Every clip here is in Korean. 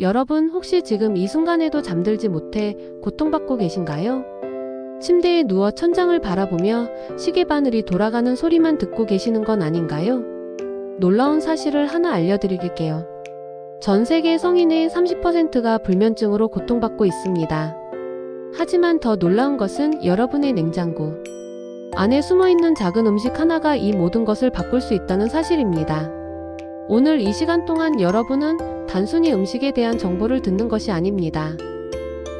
여러분 혹시 지금 이 순간에도 잠들지 못해 고통받고 계신가요? 침대에 누워 천장을 바라보며 시계 바늘이 돌아가는 소리만 듣고 계시는 건 아닌가요? 놀라운 사실을 하나 알려드릴게요. 전 세계 성인의 30%가 불면증으로 고통받고 있습니다. 하지만 더 놀라운 것은 여러분의 냉장고 안에 숨어있는 작은 음식 하나가 이 모든 것을 바꿀 수 있다는 사실입니다. 오늘 이 시간 동안 여러분은 단순히 음식에 대한 정보를 듣는 것이 아닙니다.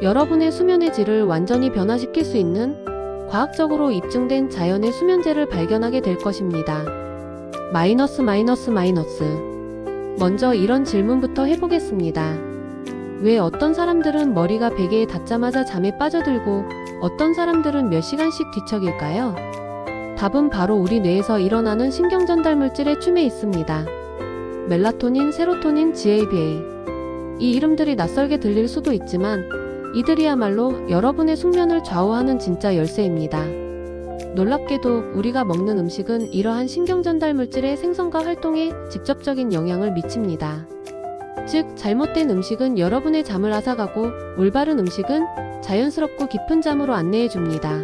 여러분의 수면의 질을 완전히 변화시킬 수 있는 과학적으로 입증된 자연의 수면제를 발견하게 될 것입니다. 마이너스. 먼저 이런 질문부터 해보겠습니다. 왜 어떤 사람들은 머리가 베개에 닿자마자 잠에 빠져들고 어떤 사람들은 몇 시간씩 뒤척일까요? 답은 바로 우리 뇌에서 일어나는 신경전달 물질의 춤에 있습니다. 멜라토닌, 세로토닌, GABA. 이 이름들이 낯설게 들릴 수도 있지만 이들이야말로 여러분의 숙면을 좌우하는 진짜 열쇠입니다. 놀랍게도 우리가 먹는 음식은 이러한 신경전달 물질의 생성과 활동에 직접적인 영향을 미칩니다. 즉, 잘못된 음식은 여러분의 잠을 앗아가고 올바른 음식은 자연스럽고 깊은 잠으로 안내해줍니다.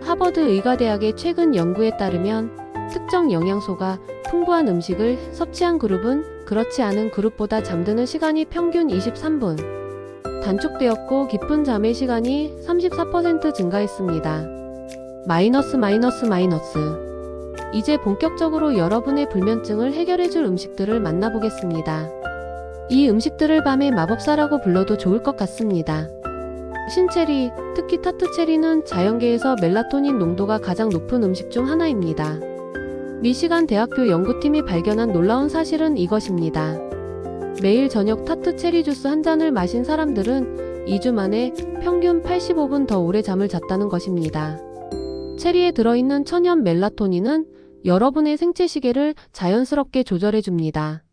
하버드 의과대학의 최근 연구에 따르면 특정 영양소가 풍부한 음식을 섭취한 그룹은 그렇지 않은 그룹보다 잠드는 시간이 평균 23분 단축되었고 깊은 잠의 시간이 34% 증가했습니다. 마이너스. 이제 본격적으로 여러분의 불면증을 해결해줄 음식들을 만나보겠습니다. 이 음식들을 밤의 마법사라고 불러도 좋을 것 같습니다. 신체리, 특히 타트체리는 자연계에서 멜라토닌 농도가 가장 높은 음식 중 하나입니다. 미시간 대학교 연구팀이 발견한 놀라운 사실은 이것입니다. 매일 저녁 타트체리 주스 한 잔을 마신 사람들은 2주 만에 평균 85분 더 오래 잠을 잤다는 것입니다. 체리에 들어있는 천연 멜라토닌은 여러분의 생체 시계를 자연스럽게 조절해줍니다.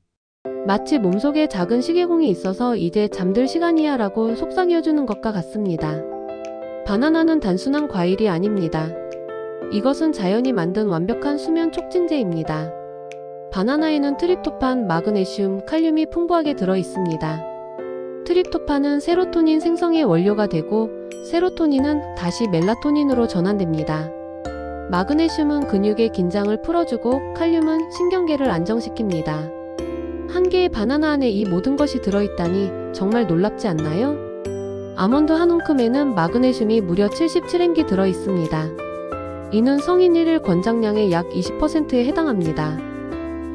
마치 몸속에 작은 시계공이 있어서 이제 잠들 시간이야 라고 속삭여주는 것과 같습니다. 바나나는 단순한 과일이 아닙니다. 이것은 자연이 만든 완벽한 수면 촉진제입니다. 바나나에는 트립토판, 마그네슘, 칼륨이 풍부하게 들어있습니다. 트립토판은 세로토닌 생성의 원료가 되고 세로토닌은 다시 멜라토닌으로 전환됩니다. 마그네슘은 근육의 긴장을 풀어주고 칼륨은 신경계를 안정시킵니다. 한 개의 바나나 안에 이 모든 것이 들어있다니 정말 놀랍지 않나요? 아몬드 한 움큼에는 마그네슘이 무려 77mg 들어있습니다. 이는 성인 1일 권장량의 약 20%에 해당합니다.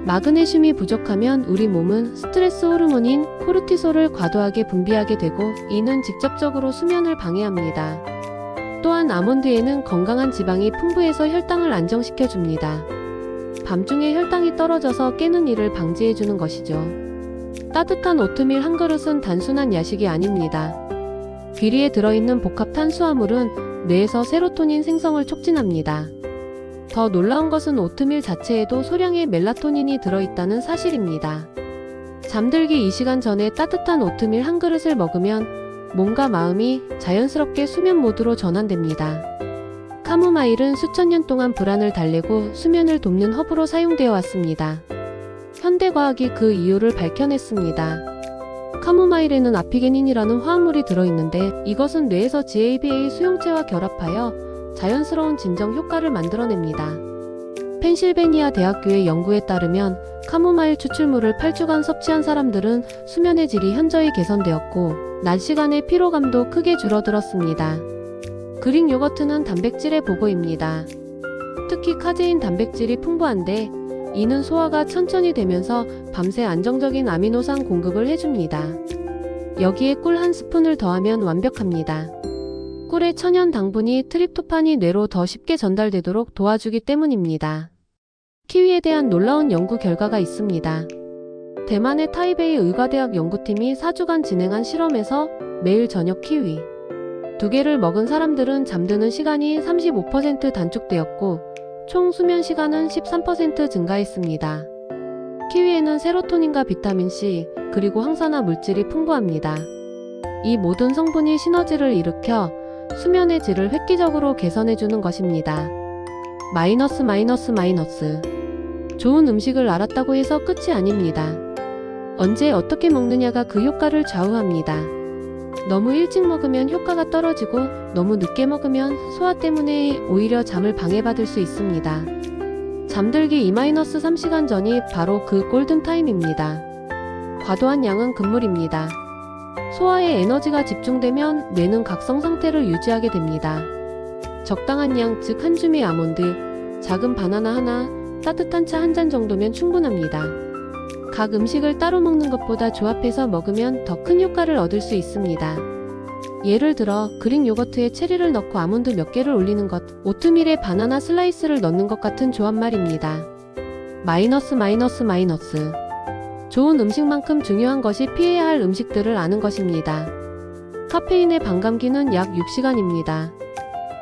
마그네슘이 부족하면 우리 몸은 스트레스 호르몬인 코르티솔을 과도하게 분비하게 되고 이는 직접적으로 수면을 방해합니다. 또한 아몬드에는 건강한 지방이 풍부해서 혈당을 안정시켜줍니다. 밤중에 혈당이 떨어져서 깨는 일을 방지해주는 것이죠. 따뜻한 오트밀 한 그릇은 단순한 야식이 아닙니다. 귀리에 들어있는 복합 탄수화물은 뇌에서 세로토닌 생성을 촉진합니다. 더 놀라운 것은 오트밀 자체에도 소량의 멜라토닌이 들어있다는 사실입니다. 잠들기 2시간 전에 따뜻한 오트밀 한 그릇을 먹으면 몸과 마음이 자연스럽게 수면 모드로 전환됩니다. 카모마일은 수천 년 동안 불안을 달래고 수면을 돕는 허브로 사용되어 왔습니다. 현대과학이 그 이유를 밝혀냈습니다. 카모마일에는 아피게닌이라는 화합물이 들어있는데 이것은 뇌에서 GABA 수용체와 결합하여 자연스러운 진정 효과를 만들어냅니다. 펜실베니아 대학교의 연구에 따르면 카모마일 추출물을 8주간 섭취한 사람들은 수면의 질이 현저히 개선되었고 낮 시간의 피로감도 크게 줄어들었습니다. 그릭 요거트는 단백질의 보고입니다. 특히 카제인 단백질이 풍부한데 이는 소화가 천천히 되면서 밤새 안정적인 아미노산 공급을 해줍니다. 여기에 꿀 한 스푼을 더하면 완벽합니다. 꿀의 천연 당분이 트립토판이 뇌로 더 쉽게 전달되도록 도와주기 때문입니다. 키위에 대한 놀라운 연구 결과가 있습니다. 대만의 타이베이 의과대학 연구팀이 4주간 진행한 실험에서 매일 저녁 키위 2개를 먹은 사람들은 잠드는 시간이 35% 단축되었고 총 수면 시간은 13% 증가했습니다. 키위에는 세로토닌과 비타민C 그리고 항산화 물질이 풍부합니다. 이 모든 성분이 시너지를 일으켜 수면의 질을 획기적으로 개선해주는 것입니다. 마이너스. 좋은 음식을 알았다고 해서 끝이 아닙니다. 언제 어떻게 먹느냐가 그 효과를 좌우합니다. 너무 일찍 먹으면 효과가 떨어지고 너무 늦게 먹으면 소화 때문에 오히려 잠을 방해받을 수 있습니다. 잠들기 2-3시간 전이 바로 그 골든타임입니다. 과도한 양은 금물입니다. 소화에 에너지가 집중되면 뇌는 각성 상태를 유지하게 됩니다. 적당한 양, 즉 한 줌의 아몬드, 작은 바나나 하나, 따뜻한 차 한 잔 정도면 충분합니다. 각 음식을 따로 먹는 것보다 조합해서 먹으면 더 큰 효과를 얻을 수 있습니다. 예를 들어 그릭 요거트에 체리를 넣고 아몬드 몇 개를 올리는 것, 오트밀에 바나나 슬라이스를 넣는 것 같은 조합 말입니다. 마이너스. 좋은 음식만큼 중요한 것이 피해야 할 음식들을 아는 것입니다. 카페인의 반감기는 약 6시간입니다.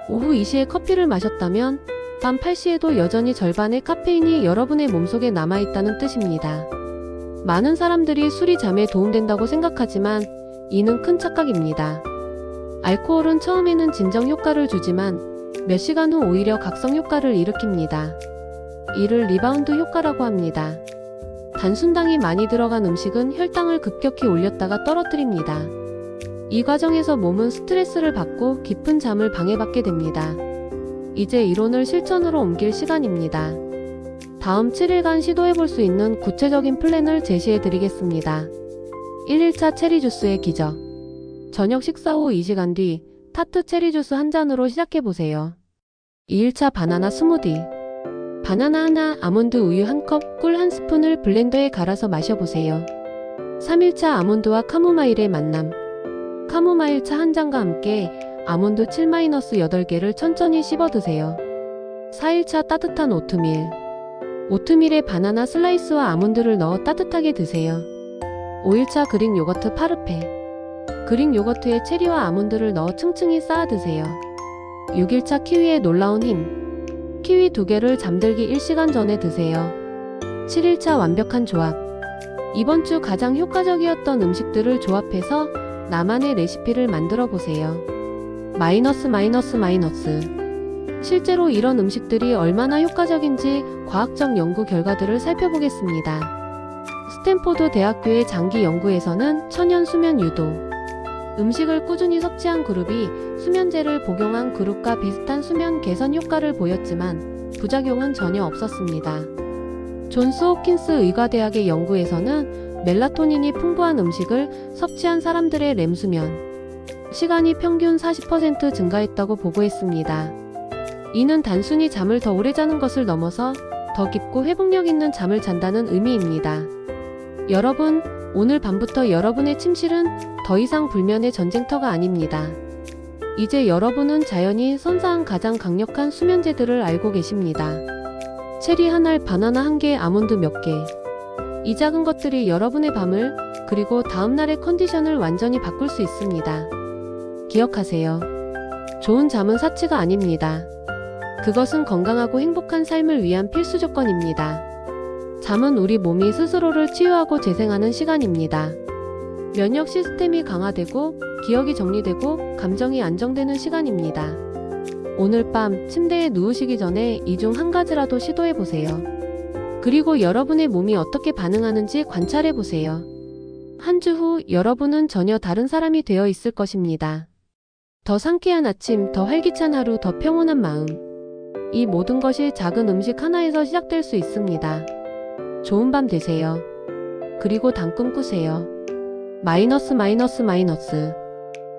오후 2시에 커피를 마셨다면 밤 8시에도 여전히 절반의 카페인이 여러분의 몸속에 남아있다는 뜻입니다. 많은 사람들이 술이 잠에 도움된다고 생각하지만 이는 큰 착각입니다. 알코올은 처음에는 진정 효과를 주지만 몇 시간 후 오히려 각성 효과를 일으킵니다. 이를 리바운드 효과라고 합니다. 단순당이 많이 들어간 음식은 혈당을 급격히 올렸다가 떨어뜨립니다. 이 과정에서 몸은 스트레스를 받고 깊은 잠을 방해받게 됩니다. 이제 이론을 실천으로 옮길 시간입니다. 다음 7일간 시도해볼 수 있는 구체적인 플랜을 제시해드리겠습니다. 1일차 체리 주스의 기적. 저녁 식사 후 2시간 뒤 타트 체리 주스 한 잔으로 시작해보세요. 2일차 바나나 스무디. 바나나 하나, 아몬드 우유 한 컵, 꿀 한 스푼을 블렌더에 갈아서 마셔보세요. 3일차 아몬드와 카모마일의 만남. 카모마일 차 한 잔과 함께 아몬드 7-8개를 천천히 씹어 드세요. 4일차 따뜻한 오트밀. 오트밀에 바나나 슬라이스와 아몬드를 넣어 따뜻하게 드세요. 5일차 그릭 요거트 파르페. 그릭 요거트에 체리와 아몬드를 넣어 층층이 쌓아 드세요. 6일차 키위의 놀라운 힘. 키위 2개를 잠들기 1시간 전에 드세요. 7일차 완벽한 조합. 이번 주 가장 효과적이었던 음식들을 조합해서 나만의 레시피를 만들어 보세요. 마이너스. 실제로 이런 음식들이 얼마나 효과적인지 과학적 연구 결과들을 살펴보겠습니다. 스탠포드 대학교의 장기 연구에서는 천연 수면 유도, 음식을 꾸준히 섭취한 그룹이 수면제를 복용한 그룹과 비슷한 수면 개선 효과를 보였지만 부작용은 전혀 없었습니다. 존스 홉킨스 의과대학의 연구에서는 멜라토닌이 풍부한 음식을 섭취한 사람들의 렘 수면 시간이 평균 40% 증가했다고 보고했습니다. 이는 단순히 잠을 더 오래 자는 것을 넘어서 더 깊고 회복력 있는 잠을 잔다는 의미입니다. 여러분, 오늘 밤부터 여러분의 침실은 더 이상 불면의 전쟁터가 아닙니다. 이제 여러분은 자연이 선사한 가장 강력한 수면제들을 알고 계십니다. 체리 한 알, 바나나 1개, 아몬드 몇 개. 이 작은 것들이 여러분의 밤을, 그리고 다음날의 컨디션을 완전히 바꿀 수 있습니다. 기억하세요. 좋은 잠은 사치가 아닙니다. 그것은 건강하고 행복한 삶을 위한 필수 조건입니다. 잠은 우리 몸이 스스로를 치유하고 재생하는 시간입니다. 면역 시스템이 강화되고 기억이 정리되고 감정이 안정되는 시간입니다. 오늘 밤 침대에 누우시기 전에 이 중 한 가지라도 시도해보세요. 그리고 여러분의 몸이 어떻게 반응하는지 관찰해보세요. 한 주 후 여러분은 전혀 다른 사람이 되어 있을 것입니다. 더 상쾌한 아침, 더 활기찬 하루, 더 평온한 마음. 이 모든 것이 작은 음식 하나에서 시작될 수 있습니다. 좋은 밤 되세요. 그리고 단꿈 꾸세요. 마이너스.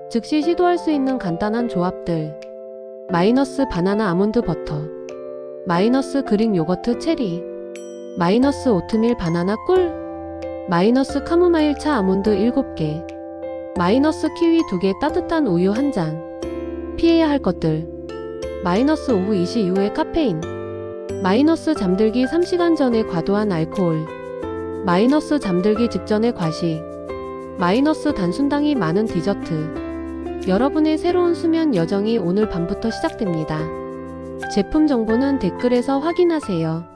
즉시 시도할 수 있는 간단한 조합들. 마이너스 바나나 아몬드 버터. 마이너스 그릭 요거트 체리. 마이너스 오트밀 바나나 꿀. 마이너스 카모마일 차 아몬드 7개. 마이너스 키위 2개 따뜻한 우유 1잔. 피해야 할 것들. 마이너스 오후 2시 이후의 카페인. 마이너스 잠들기 3시간 전에 과도한 알코올. 마이너스 잠들기 직전의 과식. 마이너스 단순당이 많은 디저트. 여러분의 새로운 수면 여정이 오늘 밤부터 시작됩니다. 제품 정보는 댓글에서 확인하세요.